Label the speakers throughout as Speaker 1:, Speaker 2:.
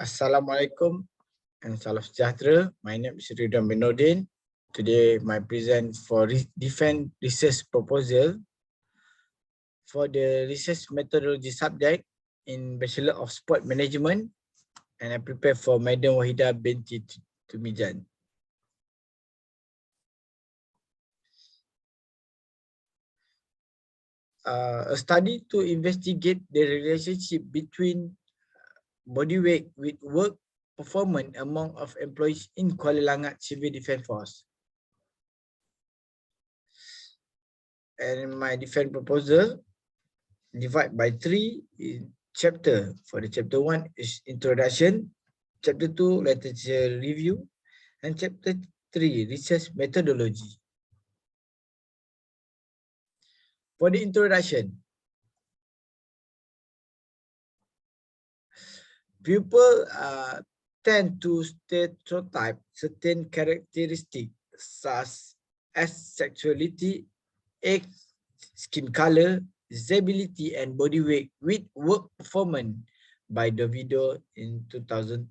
Speaker 1: Assalamualaikum and salam sejahtera. My name is Riduan Bin Nordin. Today, my present for defense research proposal for the research methodology subject in Bachelor of Sport Management, and I prepare for Madam Wahida binti Tumijan. A study to investigate the relationship between body weight with work performance among of employees in Kuala Langat Civil Defence Force. And my defense proposal divide by 3 in chapter. For the chapter 1 is introduction, chapter 2 literature review, and chapter 3 research methodology. For the introduction, people tend to stereotype certain characteristics such as sexuality, age, skin color, disability, and body weight with work performance by the video in 2010.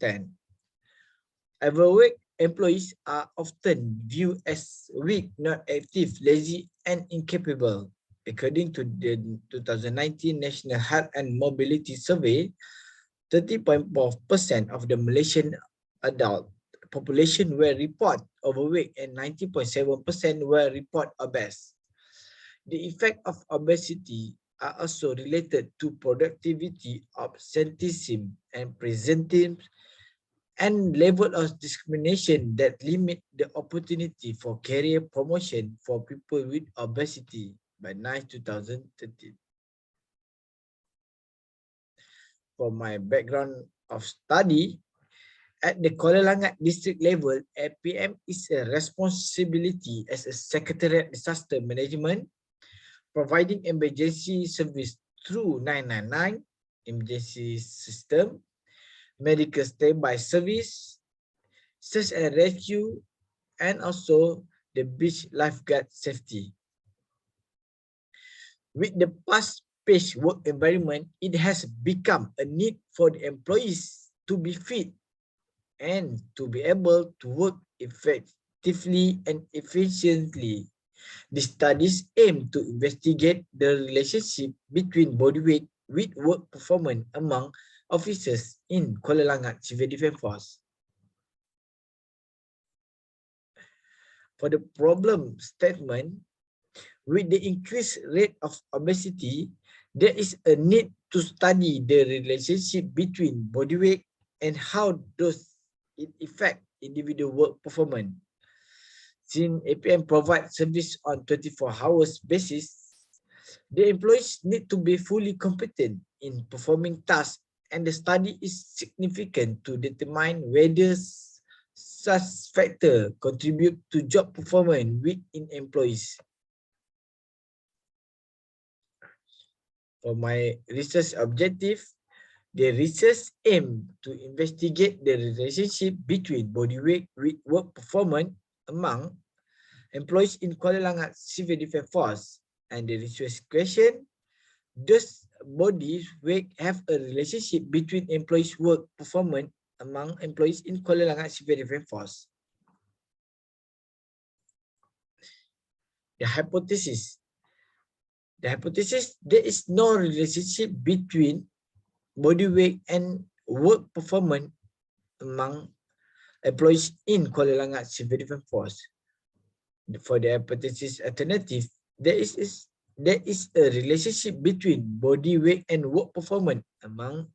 Speaker 1: Overweight employees are often viewed as weak, not active, lazy, and incapable. According to the 2019 National Health and Mobility Survey, 30.4% of the Malaysian adult population were report overweight and 90.7% were report obese. The effect of obesity are also related to productivity, absenteeism, and presenteeism, and level of discrimination that limit the opportunity for career promotion for people with obesity by 2013. For my background of study, at the Kuala Langat district level, APM is a responsibility as a Secretariat Disaster Management, providing emergency service through 999 emergency system, medical standby service, search and rescue, and also the beach lifeguard safety. With the fast-paced work environment, it has become a need for the employees to be fit and to be able to work effectively and efficiently. The studies aim to investigate the relationship between body weight with work performance among officers in Kuala Langat Civil Defence Force. For the problem statement, with the increased rate of obesity, there is a need to study the relationship between body weight and how does it affect individual work performance. Since APM provides service on 24 hours basis, the employees need to be fully competent in performing tasks, and the study is significant to determine whether such factors contribute to job performance within employees. For my research objective, the research aim to investigate the relationship between body weight with work performance among employees in Kuala Langat Civil Defence Force, and the research question: does body weight have a relationship between employees' work performance among employees in Kuala Langat Civil Defence Force? The hypothesis. The hypothesis: there is no relationship between body weight and work performance among employees in Kuala Langat Civil Defence Force. For the hypothesis alternative, there is a relationship between body weight and work performance among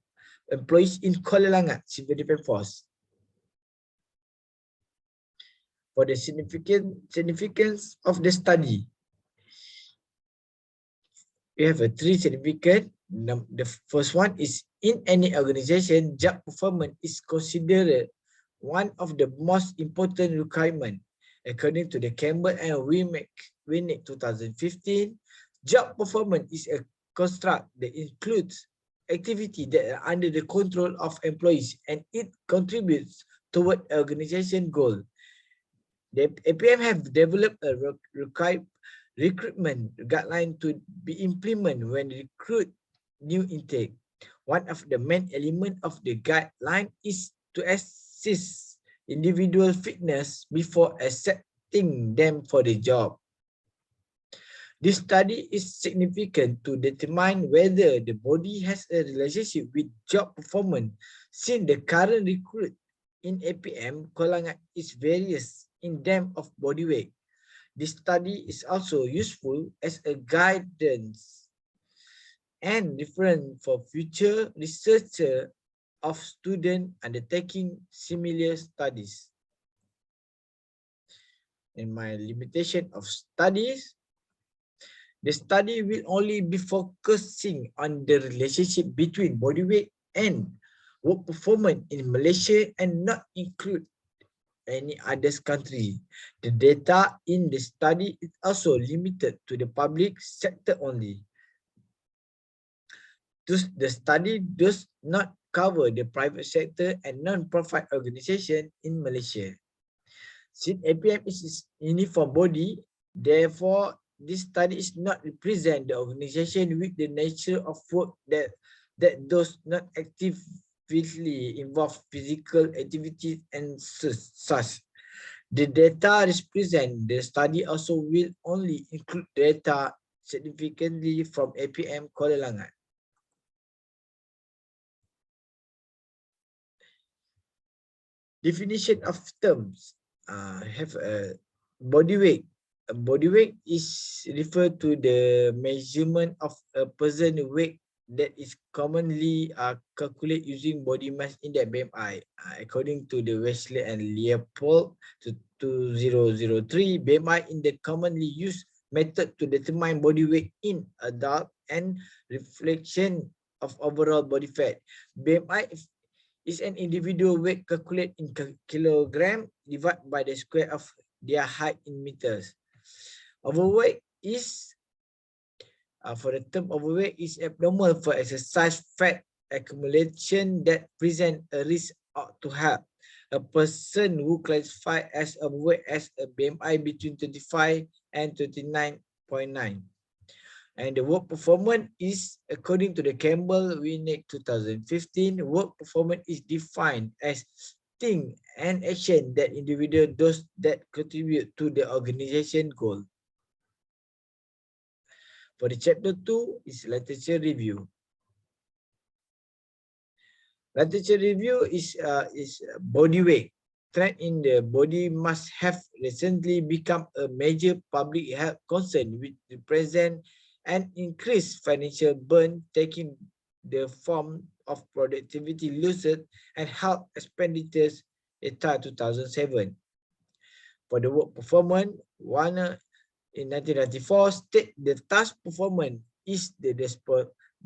Speaker 1: employees in Kuala Langat Civil Defence Force. For the significance of the study, we have 3 significant. The first one is, in any organization, job performance is considered one of the most important requirements. According to the Campbell and Winnick 2015, job performance is a construct that includes activity that are under the control of employees, and it contributes toward organization goal. The APM have developed a recruitment guideline to be implemented when recruit new intake. One of the main elements of the guideline is to assess individual fitness before accepting them for the job. This study is significant to determine whether the body has a relationship with job performance, since the current recruit in APM kalangan is various in terms of body weight. This study is also useful as a guidance and reference for future researchers of students undertaking similar studies. And my limitation of studies, the study will only be focusing on the relationship between body weight and work performance in Malaysia and not include any other country. The data in the study is also limited to the public sector only. Thus, the study does not cover the private sector and non-profit organization in Malaysia. Since APM is uniform body, therefore, this study is not represent the organization with the nature of work that does not actively involve physical activity and such. The data represent the study also will only include data significantly from APM Kuala Langat. Definition of terms have a body weight. A body weight is referred to the measurement of a person weight that is commonly calculated using body mass index BMI. According to the Wesley and Leopold 2003, BMI in the commonly used method to determine body weight in adult and reflection of overall body fat. BMI is an individual weight calculated in kilogram divided by the square of their height in meters. Overweight is, for the term overweight, is abnormal for exercise fat accumulation that present a risk to health. A person who classified as overweight has a BMI between 25 and 29.9. And the work performance is, according to the Campbell-Winnick 2015, work performance is defined as thing and action that individual does that contribute to the organization goal. For the chapter 2 is literature review. Literature review is body weight. Trend in the body must have recently become a major public health concern, which represent an increased financial burn taking the form of productivity losses and health expenditures data 2007. For the work performance, Warner in 1994 state the task performance is the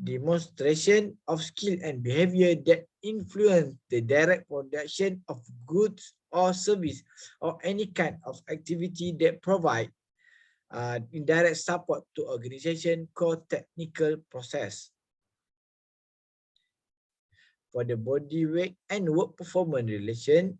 Speaker 1: demonstration of skill and behavior that influence the direct production of goods or service or any kind of activity that provide indirect support to organization core technical process. For the body weight and work performance relation,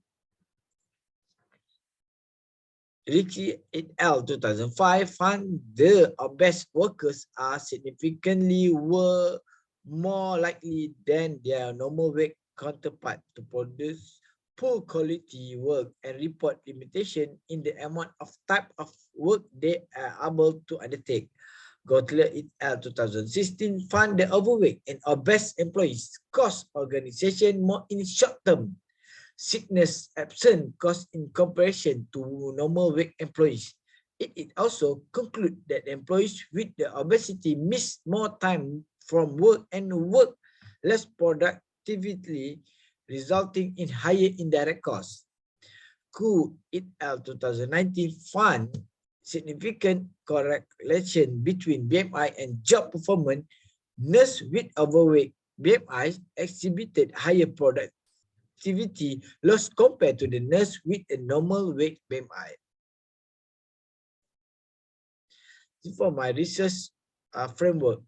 Speaker 1: Ricky et al. 2005 found the obese workers are significantly more likely than their normal weight counterpart to produce poor quality work and report limitation in the amount of type of work they are able to undertake. Gotler et al. 2016 found the overweight and obese employees cause organization more in short term sickness absent cost in comparison to normal weight employees. It also concludes that employees with the obesity miss more time from work and work less productively, resulting in higher indirect costs. Ku et al. 2019 found significant correlation between BMI and job performance. Nurses with overweight BMI exhibited higher productivity loss compared to the nurse with a normal weight BMI. For my research framework,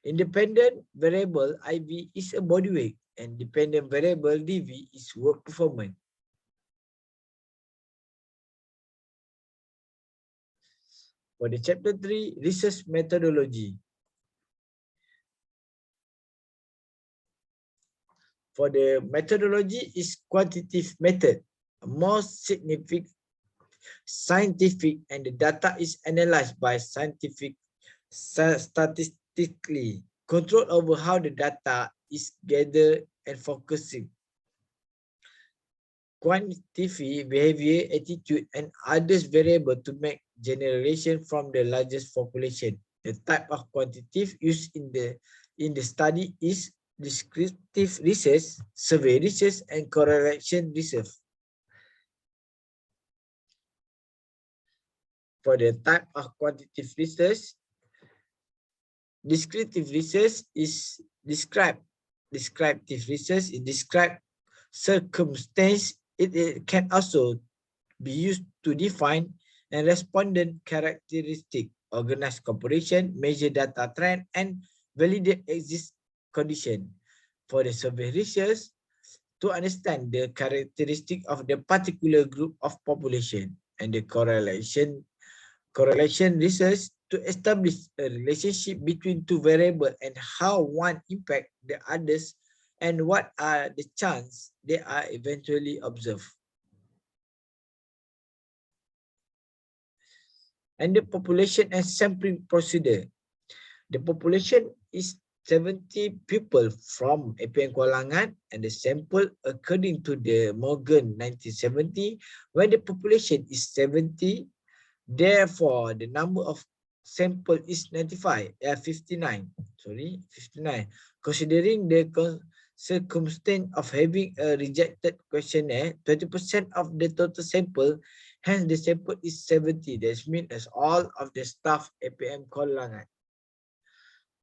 Speaker 1: independent variable IV is a body weight and dependent variable DV is work performance. For the chapter 3, research methodology. For the methodology is quantitative method, more significant scientific, and the data is analyzed by statistically control over how the data is gathered and focusing. Quantitative behavior, attitude, and others variable to make generalization from the largest population. The type of quantitative used in the study is descriptive research, survey research, and correlation research. For the type of quantitative research, descriptive research is descriptive research is describe circumstance. It can also be used to define and respondent characteristic, organize cooperation, measure data trend, and validate exist condition. For the survey research, to understand the characteristic of the particular group of population, and the correlation research to establish a relationship between two variables and how one impact the others and what are the chances they are eventually observed. And the population and sampling procedure. The population is 70 people from APM Kuala Langat, and the sample according to the Morgan 1970, when the population is 70, therefore the number of sample is 59. Considering the circumstance of having a rejected questionnaire, 20% of the total sample, hence the sample is 70. That means as all of the staff APM Kuala Langat.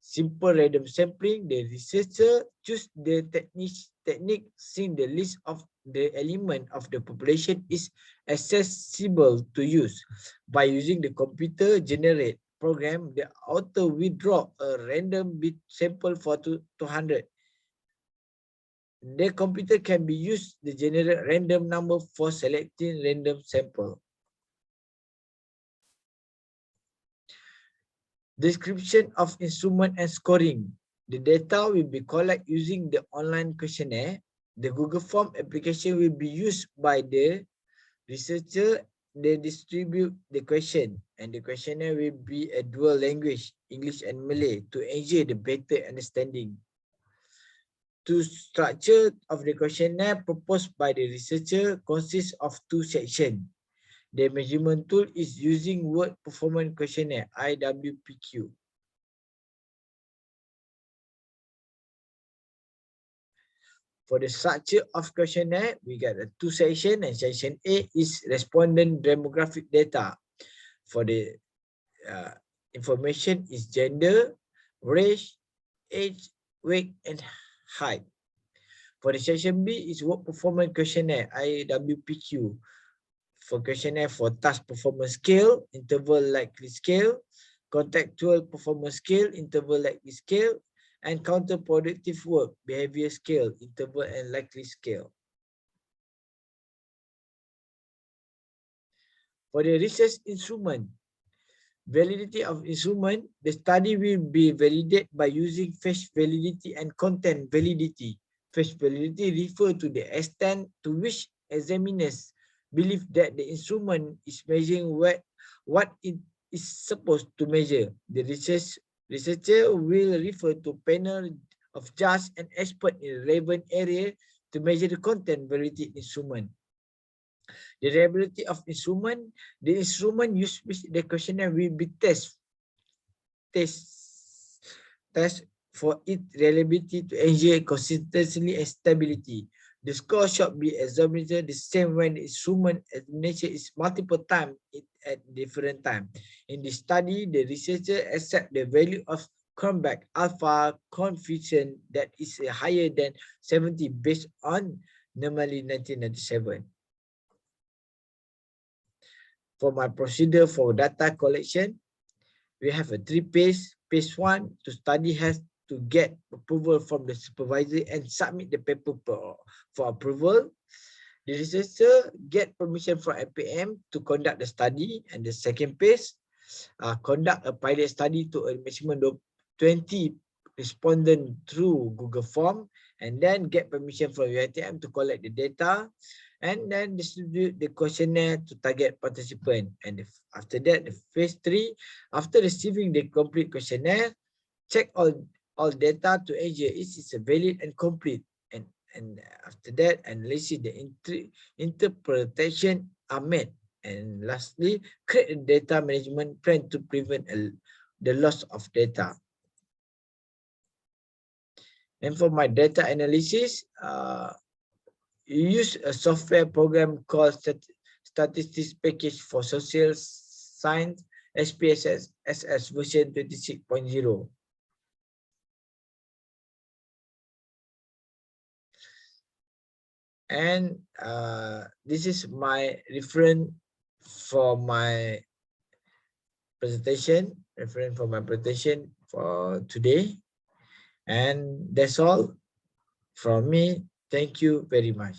Speaker 1: Simple random sampling, the researcher choose the technique seeing the list of the element of the population is accessible to use. By using the computer generate program, the author withdraw a random bit sample for 200. The computer can be used to generate random number for selecting random sample. Description of instrument and scoring. The data will be collected using the online questionnaire. The Google Form application will be used by the researcher. They distribute the question, and the questionnaire will be a dual language, English and Malay, to ensure the better understanding. The structure of the questionnaire proposed by the researcher consists of two sections. The measurement tool is using Word Performance Questionnaire, IWPQ. For the structure of questionnaire, we got a two section, and section A is respondent demographic data. For the information is gender, race, age, weight, and height. For the section B is Work Performance Questionnaire, IWPQ. For questionnaire for task performance scale, interval likely scale, contextual performance scale, interval likely scale, and counterproductive work, behavior scale, interval and likely scale. For the research instrument, validity of instrument, the study will be validated by using face validity and content validity. Face validity refers to the extent to which examiners believe that the instrument is measuring what it is supposed to measure. The researcher will refer to panel of judges and experts in relevant area to measure the content validity instrument. The reliability of instrument, the instrument used with the questionnaire will be test for its reliability to ensure consistency and stability. The score should be examined the same when the instrument examination is multiple times at different times. In this study, the researcher accept the value of Cronbach alpha coefficient that is higher than 70 based on normally 1997. For my procedure for data collection, we have a 3-phase. Phase 1, to study has to get approval from the supervisor and submit the paper for approval. The researcher get permission from APM to conduct the study, and the second phase, conduct a pilot study to a maximum of 20 respondent through Google Form, and then get permission from UITM to collect the data, and then distribute the questionnaire to target participant. And after that, the phase 3, after receiving the complete questionnaire, check all data to ensure it is valid and complete. And after that, analysis the interpretation are made. And lastly, create a data management plan to prevent the loss of data. And for my data analysis, you use a software program called Statistics Package for Social Science, SPSS SS version 26.0. And this is my reference for my presentation, for today. And that's all from me. Thank you very much.